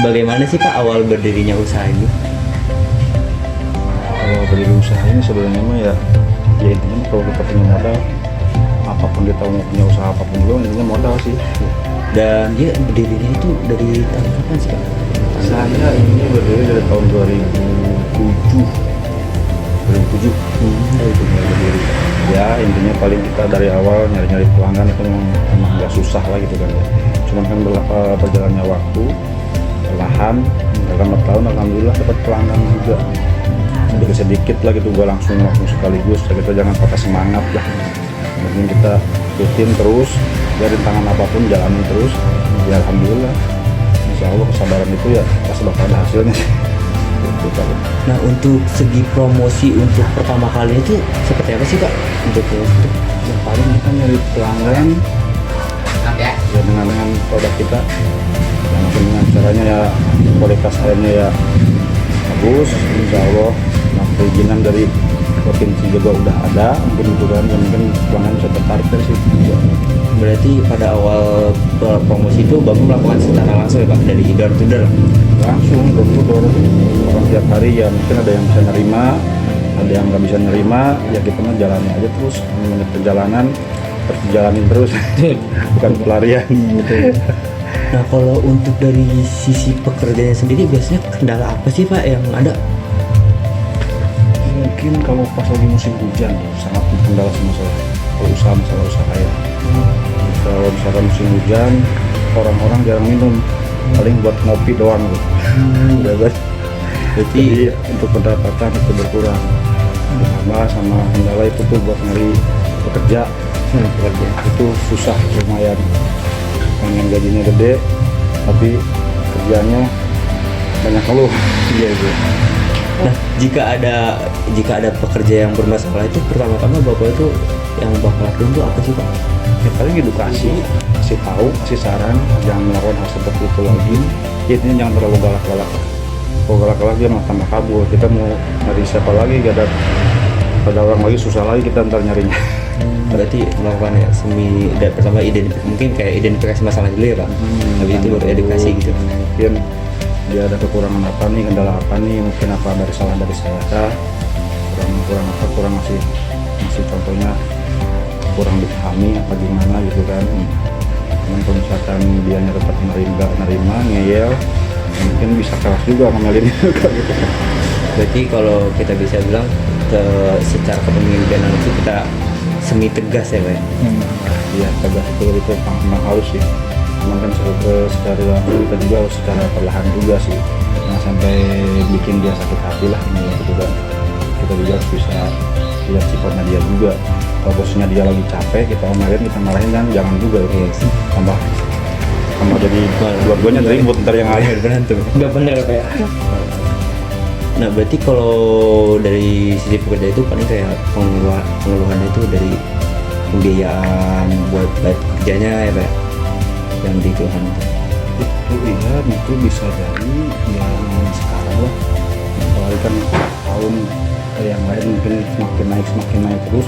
Bagaimana sih Pak awal berdirinya usaha ini? Kalau berdiri usaha ini sebenarnya mah ya intinya kalau kita punya modal, apapun kita mau punya usaha apapun juga intinya modal sih. Dan dia berdirinya itu dari tahun kapan sih Pak? Saya ini berdiri dari tahun 2007. Itu mulai berdiri. Ya intinya paling kita dari awal nyari-nyari pelanggan itu memang nggak susah lah gitu kan ya. Cuman kan berjalannya waktu, perlahan dalam 4 tahun alhamdulillah dapat pelanggan juga. Sedikit lah gitu, gua langsung sekaligus. Kita jangan patah semangat lah. Mungkin kita rutin terus, dari tangan apapun jalanin terus. Ya alhamdulillah. Insya Allah kesabaran itu ya pasti bakal ada hasilnya. Nah untuk segi promosi untuk pertama kali itu seperti apa sih Pak? Untuk yang paling kita nyari pelanggan ya dengan produk kita, yang mungkin dengan caranya ya kualitas airnya ya bagus. Insya Allah yang perizinan dari provinsi juga udah ada, mungkin itu kan yang mungkin pelanggan bisa tertarik dari situ. berarti pada awal promosi itu Bapak melakukan secara langsung ya Pak, dari door to door? Langsung door to door, orang tiap hari ya mungkin ada yang bisa nerima, ada yang nggak bisa nerima, ya kita mah jalani aja terus, namanya perjalanan terus jalanin terus bukan pelarian gitu. Nah kalau untuk dari sisi pekerjaannya sendiri biasanya kendala apa sih Pak yang ada? Mungkin kalau pas lagi musim hujan sangat kendala sama saya kalau masalah usaha ya. Kalau misalkan musim hujan orang-orang jarang minum, paling buat ngopi doang gitu. Jadi untuk pendapatan itu berkurang. Ditambah sama kendala itu tuh buat nyari pekerja itu susah lumayan. Pengen gajinya gede tapi kerjanya banyak keluh. Iya itu. Nah jika ada pekerja yang bermasalah itu pertama-tama Bapak itu yang Bapak lakukan itu apa sih Pak? Ya paling edukasi, kasih tahu, kasih saran, jangan melakukan hal seperti itu lagi. Intinya jangan terlalu galak-galak. Kalau galak-galak dia malah tambah kabur. Kita mau nyari siapa lagi, gak ada orang lagi, susah lagi kita ntar nyarinya. Berarti melakukan ya pertama mungkin kayak identifikasi masalah dulu ya Pak. Habis itu baru edukasi gitu. Mungkin dia ada kekurangan apa nih, kendala apa nih, mungkin apa dari salah dari saya kah, kurang ngasih contohnya, kurang dipahami apa gimana gitu kan. Cuman kalau misalkan dia tetap nerima ngeyel, mungkin bisa keras juga ngomelin gitu. Berarti kalau kita bisa bilang secara kepemimpinan itu kita semi tegas ya Pak? Iya tegas itu memang harus sih. Cuman kan secara langsung kita juga harus secara perlahan juga sih, jangan sampai bikin dia sakit hati lah gitu kan. Kita juga harus bisa lihat sifatnya dia juga. Kalau bosnya dia lagi capek kita omelin, kita marahin kan jangan juga gitu. tambah jadi dua-duanya ribut ntar yang lain berantem nggak bener Pak ya. Nah berarti kalau dari sisi pekerja itu paling kayak pengeluhannya itu dari pembiayaan buat bayar kerjanya ya Pak, yang dikeluhan itu iya itu bisa dari yang sekarang lah. Apalagi kan tahun yang lain mungkin semakin naik terus.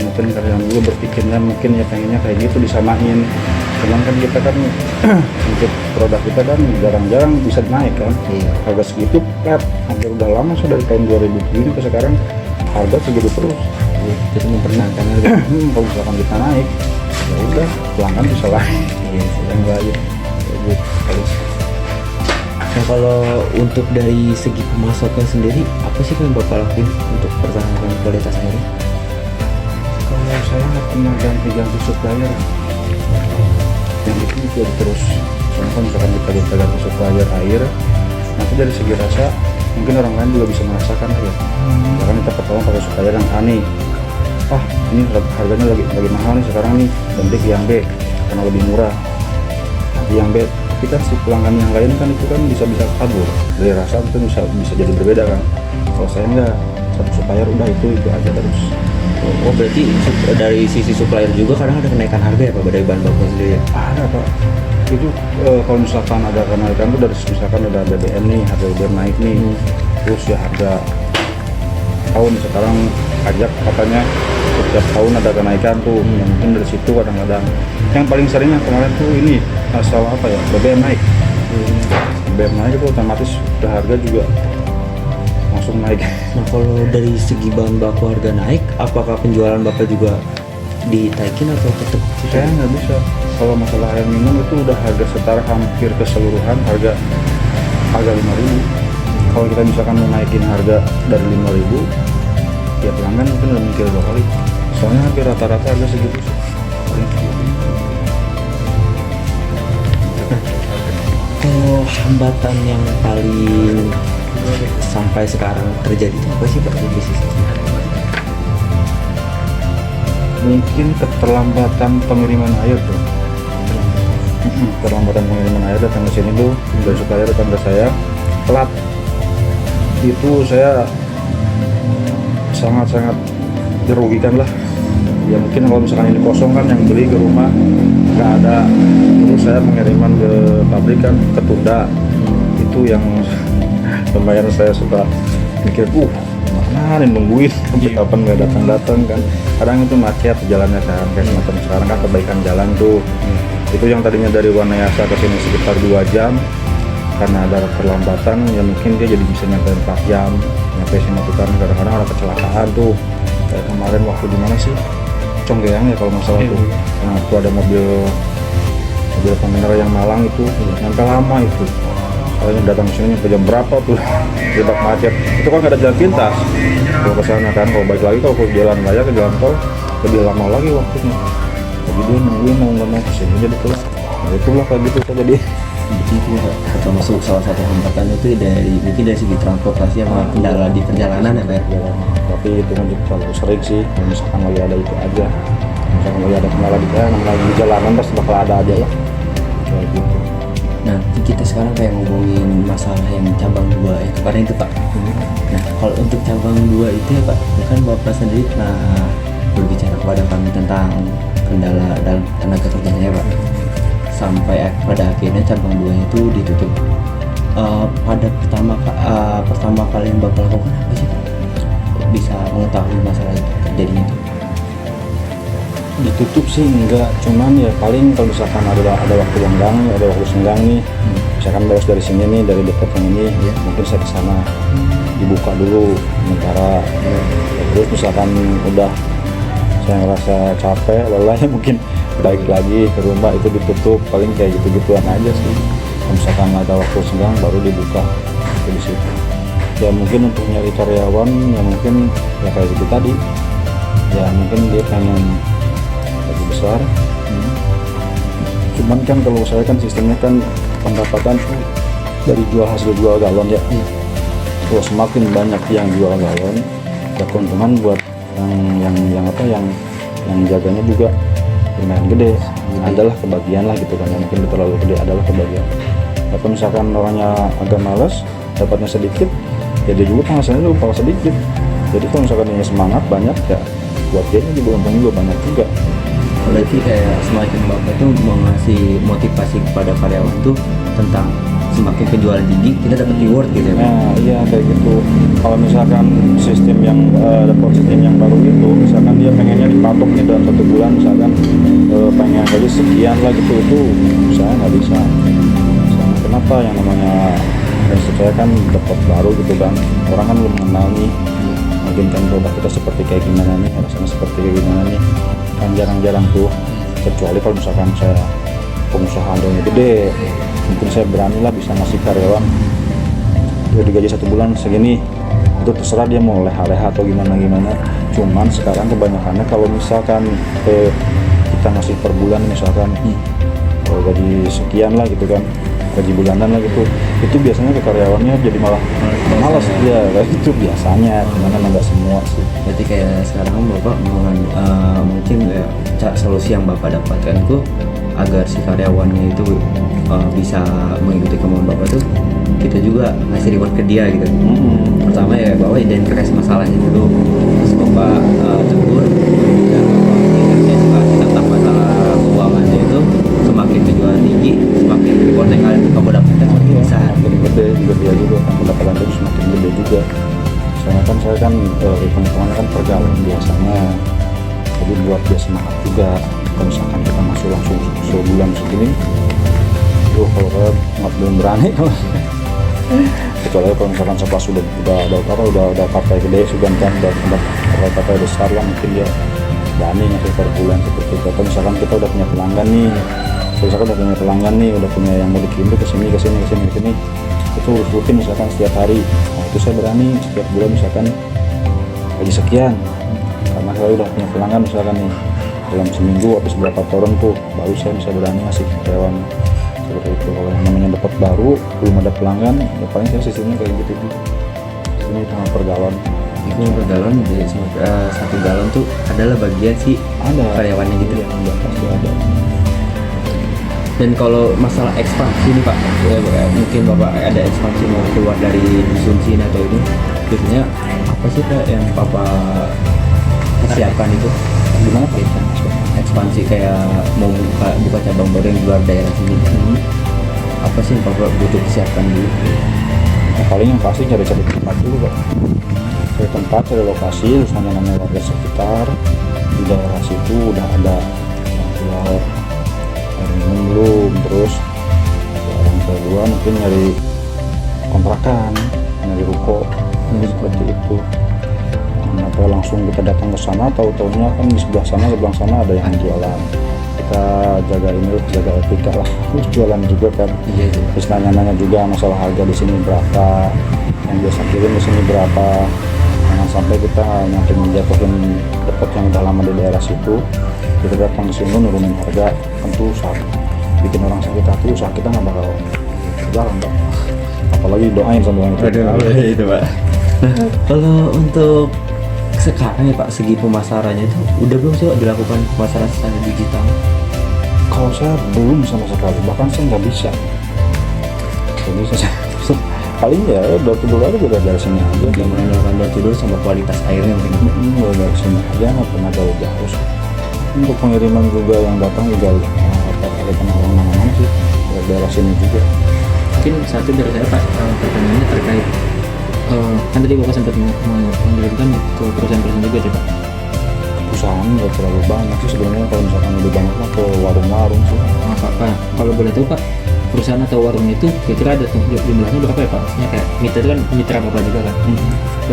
Mungkin karyawan juga berpikirnya mungkin ya pengennya kayak gitu disamain. Cuman kan kita kan untuk produk kita kan jarang-jarang bisa naik kan. Iya. Harga segitu flat hampir udah lama sudah dari tahun 2007 ini ke sekarang harga segitu terus. Jadi mempertahankan harga. Kalau misalkan kita naik ya udah pelanggan bisa lain. Iya, Yang lain Nah kalau untuk dari segi pemasukan sendiri apa sih yang Bapak lakuin untuk pertahankan kualitas air? Kalau saya nggak pernah ganti supplier, yang itu juga terus. Soalnya kalau misalkan kita ganti supplier air, nanti dari segi rasa mungkin orang lain juga bisa merasakan ya. Misalkan kita pertama pakai supplier yang A nih, ini harganya lagi mahal nih sekarang nih, ganti ke yang B karena lebih murah. Nanti yang B, tapi kan si pelanggan yang lain kan itu kan bisa kabur dari rasa, itu bisa jadi berbeda kan. Kalau saya enggak, satu supplier udah itu aja terus. Oh berarti dari sisi supplier juga kadang ada kenaikan harga ya Pak dari bahan baku sendiri ya? Ada Pak, itu kalau misalkan ada kenaikan itu dari misalkan ada BBM nih, harga BBM naik nih, terus ya harga tahun sekarang pajak katanya setiap tahun ada kenaikan tuh, yang mungkin dari situ kadang-kadang. Yang paling seringnya kemarin tuh ini masalah apa ya, BBM naik. BBM naik itu otomatis udah harga juga langsung naik. Nah kalau dari segi bahan baku harga naik, apakah penjualan bapak juga ditaikin atau tetap? Saya nggak bisa. Kalau masalah air minum itu udah harga setara hampir keseluruhan harga 5.000. Kalau kita misalkan mau naikin harga dari 5.000, ya pelanggan mungkin udah mikir 2 kali. Soalnya hampir rata-rata harga segitu sih. Paling segitu. Kalau hambatan yang paling sampai sekarang terjadi itu apa sih Pak di bisnis ini? Mungkin keterlambatan pengiriman air tuh. Keterlambatan pengiriman air datang ke sini tuh dari supplier datang ke saya telat. Itu saya sangat-sangat dirugikan lah. Ya mungkin kalau misalkan ini kosong kan yang beli ke rumah nggak ada, terus saya pengiriman ke pabrik kan ketunda. Itu yang lumayan saya suka mikir, mana nih nungguin sampai kapan nggak datang kan. Kadang itu macet jalannya kan, kayak semacam sekarang kan perbaikan jalan tuh. Itu yang tadinya dari Wanayasa ke sini sekitar 2 jam, karena ada perlambatan ya mungkin dia jadi bisa nyampe 4 jam nyampe sini tuh kan. Kadang-kadang ada kecelakaan tuh, kayak kemarin waktu di mana sih, Conggeang ya kalau nggak salah tuh. Nah itu ada mobil kontainer yang Malang itu nyampe lama itu, soalnya datang ke sini nyampe jam berapa tuh jebak macet. Itu kan nggak ada jalan pintas kalau ke sana kan. Kalau balik lagi kalau ke jalan raya ke jalan tol lebih lama lagi waktunya, jadi dia nungguin mau nggak mau kesini jadi telat. Nah itulah kayak gitu kan jadi. Jadi itu termasuk salah satu hambatan itu mungkin dari segi transportasi sama kendala di perjalanan ya Pak? Tapi itu kan terlalu sering sih. Kalau misalkan lagi ada itu aja, misalkan lagi ada kendala di jalan, lagi di jalanan pasti bakal ada aja lah kayak gitu. Nah kita sekarang kayak ngomongin masalah yang cabang 2 ya kemarin itu Pak. Nah kalau untuk cabang 2 itu ya Pak, kan Bapak sendiri pernah berbicara kepada kami tentang kendala dalam tenaga kerjanya ya Pak, sampai pada akhirnya cabang 2 itu ditutup. Pada pertama kali yang Bapak lakukan apa sih Pak? Bisa mengetahui masalah itu terjadinya itu? Ditutup sih enggak, cuman ya paling kalau misalkan ada waktu lenggang, ada waktu senggang nih, misalkan beres dari sini nih, dari dekat yang ini ya, mungkin saya ke sana dibuka dulu sementara. Ya, terus misalkan udah saya ngerasa capek lelah ya mungkin balik lagi ke rumah, itu ditutup. Paling kayak gitu-gituan aja sih. Kalau misalkan ada waktu senggang baru dibuka itu di situ. Ya mungkin untuk nyari karyawan ya mungkin ya kayak gitu tadi, ya mungkin dia pengen lebih besar. Cuman kan kalau saya kan sistemnya kan pendapatan dari hasil jual galon ya. Kalau semakin banyak yang jual galon ya keuntungan buat yang jaganya juga lumayan gede. Adalah kebagian lah gitu kan, yang mungkin terlalu gede adalah kebagian. Tapi misalkan orangnya agak malas, dapatnya sedikit, ya dia juga penghasilannya juga bakal sedikit. Jadi kalau misalkan dia semangat banyak ya buat dia juga untung juga banyak juga. Berarti kayak semakin Bapak tuh mengasih motivasi kepada karyawan tuh tentang semakin penjualan tinggi kita dapat reward gitu ya Pak? Nah iya kayak gitu. Kalau misalkan sistem yang sistem yang baru itu, misalkan dia pengennya dipatok nih dalam 1 bulan, misalkan pengen gaji sekian lah gitu, itu saya nggak bisa. Misalkan, kenapa yang namanya prinsip saya kan dapat baru gitu kan, orang kan belum mengenal nih, mungkin kan produk kita seperti kayak gimana nih, rasanya seperti kayak gimana nih, kan jarang-jarang tuh. Kecuali kalau misalkan saya pengusaha handalnya gede, mungkin saya berani lah bisa ngasih karyawan udah digaji 1 bulan segini, itu terserah dia mau leha-leha atau gimana. Cuman sekarang kebanyakannya kalau misalkan kita ngasih per bulan misalkan kalau gaji sekian lah gitu kan, gaji bulanan lah gitu, itu biasanya ke karyawannya jadi malah malas ya kayak gitu biasanya. Cuman emang nggak semua sih. Berarti kayak sekarang Bapak mungkin solusi yang Bapak dapatkan itu agar si karyawannya itu bisa mengikuti kemauan Bapak tuh, kita juga ngasih reward ke dia gitu. Pertama ya Bapak identifikasi masalahnya dulu, terus Bapak tegur dan Bapak identifikasi tentang masalah keuangannya itu. Semakin penjualan tinggi, semakin reward yang kamu dapatkan semakin besar. Semakin gede juga dia juga kan, pendapatan dia semakin gede juga. Soalnya kan saya kan hitung-hitungannya kan per galon biasanya, jadi buat dia semangat juga. Kalau misalkan kita masuk langsung sebulan segini, Kalau saya nggak belum berani kecuali kalau misalkan sekelas udah ada partai gede sudah kan udah partai besar lah mungkin dia berani ngasih per bulan seperti itu. Atau misalkan kita udah punya pelanggan nih, udah punya yang mau dikirim tuh ke sini, itu urus rutin misalkan setiap hari. Nah itu saya berani setiap bulan misalkan gaji sekian, karena saya udah punya pelanggan misalkan nih dalam seminggu habis berapa toren tuh baru saya bisa berani ngasih karyawan seperti itu. Kalau yang namanya dapat baru belum ada pelanggan ya paling saya sistemnya kayak gitu. Ini cuma per galon. Itu per galon, jadi satu galon tuh adalah bagian si Ada karyawannya gitu. ya, udah pasti ada. Dan kalau masalah ekspansi nih Pak, ya, mungkin Bapak ada ekspansi mau keluar dari dusun sini atau ini, biasanya apa sih Pak yang Bapak persiapkan itu? Gimana Pak? Ekspansi kayak mau buka cabang baru yang di luar daerah sini. Apa sih yang Bapak butuh persiapkan dulu? Nah, paling yang pasti cari-cari tempat dulu Pak. Cari tempat, cari lokasi, terus nanya warga sekitar di daerah situ udah ada yang keluar air minum belum, terus yang kedua mungkin nyari kontrakan, nyari ruko, seperti itu. Kenapa langsung kita datang ke sana, tahu-taunya kan di sebelah sana ada yang jualan. Kita jaga jaga etika lah, jualan juga kan. Iya. Terus nanya-nanya juga masalah harga di sini berapa, yang biasa kirim di sini berapa. Jangan sampai kita nyampe menjatuhin dapat yang udah lama di daerah situ, kita datang ke sini nurunin harga, tentu usaha bikin orang sakit hati, usaha kita nggak bakal jalan Pak. Apalagi doain sama orang itu. Itu Pak. Nah, kalau untuk sekarang ya Pak, segi pemasarannya itu udah belum sih Pak dilakukan pemasaran secara digital? Kalau saya belum sama sekali, bahkan saya nggak bisa. Jadi saya paling ya door to door aja udah dari sini aja. Gimana melakukan door to door sama kualitas airnya mungkin? Udah dari sini aja, nggak pernah jauh-jauh. Untuk pengiriman juga yang datang juga ada kenal orang mana-mana sih dari daerah sini juga. Mungkin satu dari saya Pak, pertanyaannya terkait kan tadi Bapak sempat mengirimkan ke perusahaan-perusahaan juga sih Pak. Perusahaan nggak terlalu banyak sih sebenarnya, kalau misalkan lebih banyak mah ke warung-warung sih. Pak, kalau boleh tahu Pak, perusahaan atau warung itu kira-kira ada jumlahnya berapa ya Pak? Maksudnya kayak mitra itu kan mitra Bapak juga kan?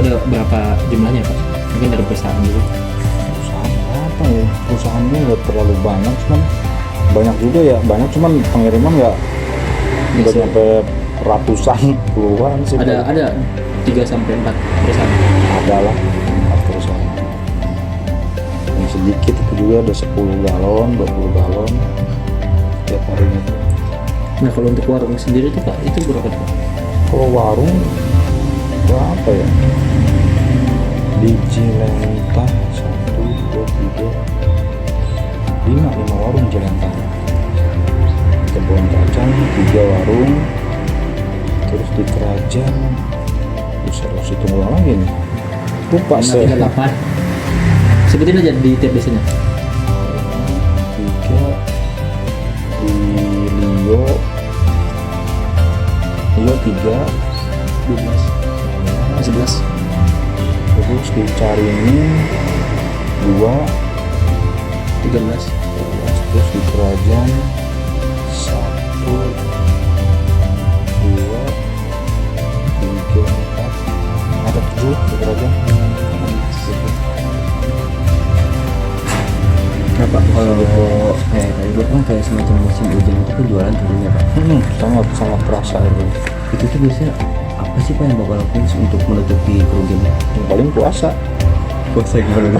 Ada berapa jumlahnya Pak? Mungkin dari perusahaan juga. Perusahaan apa ya? Perusahaannya nggak terlalu banyak, cuman banyak juga ya, cuman pengiriman nggak sampai ratusan, puluhan sih. Ada 3 sampai 4 perusahaan. Ada lah 4 perusahaan. Yang sedikit itu juga ada 10 galon, 20 galon tiap harinya. Nah kalau untuk warung sendiri tuh Pak, itu berapa tuh? Kalau warung berapa ya? Di Cilentah 1, 2, 3, 5 warung Cilentah. Kebun Kacang 3 warung, terus di Kerajaan harus hitung ulang lagi nih, lupa saya. 8 sebutin aja di tiap desanya. 3 di Lio 3 11 terus di Caringin 2 13 terus di Kerajaan 1 2 3 4 ada 7 di Kerajaan. Nah Pak, kalau kayak tadi Bapak kan kayak semacam musim hujan itu kan jualan turunnya Pak. Sangat terasa Itu tuh biasanya apa sih Pak yang Bapak lakuin untuk menutupi kerugiannya? yang paling puasa Gimana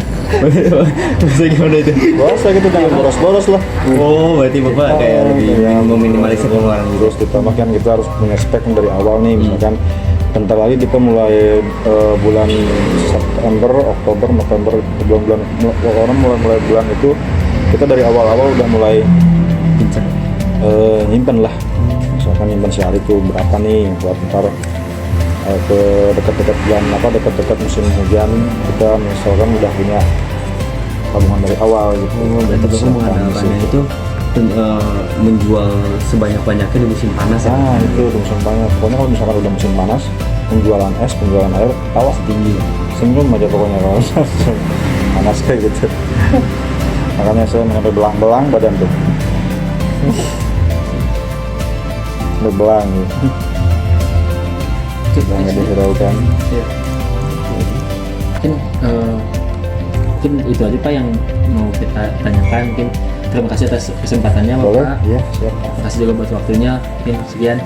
itu? puasa gitu, jangan boros-boros lah. Oh, berarti Bapak kayak lebih meminimalisir pengeluaran gitu. Terus kita makan, kita harus punya spek dari awal nih, misalkan bentar lagi kita mulai bulan September, Oktober, November, bulan-bulan orang mulai bulan itu kita dari awal-awal udah mulai nyimpen lah. Misalkan nyimpen sehari itu berapa nih buat ntar ke dekat-dekat bulan dekat-dekat musim hujan, kita misalkan udah punya tabungan dari awal gitu. Berarti Bapak mengandalkannya itu menjual sebanyak-banyaknya di musim panas ya? Nah itu di musim panas, pokoknya kalau misalkan udah musim panas, penjualan es, penjualan air tawas tinggi, senyum aja pokoknya kalau panas kayak gitu. Makanya saya sampai belang-belang badan tuh. berbelang gitu. Jangan dihiraukan. Iya. Mungkin mungkin itu aja Pak yang mau kita tanyakan. Mungkin terima kasih atas kesempatannya Boleh? Bapak. Iya, siap. Terima kasih juga buat waktunya. Mungkin sekian.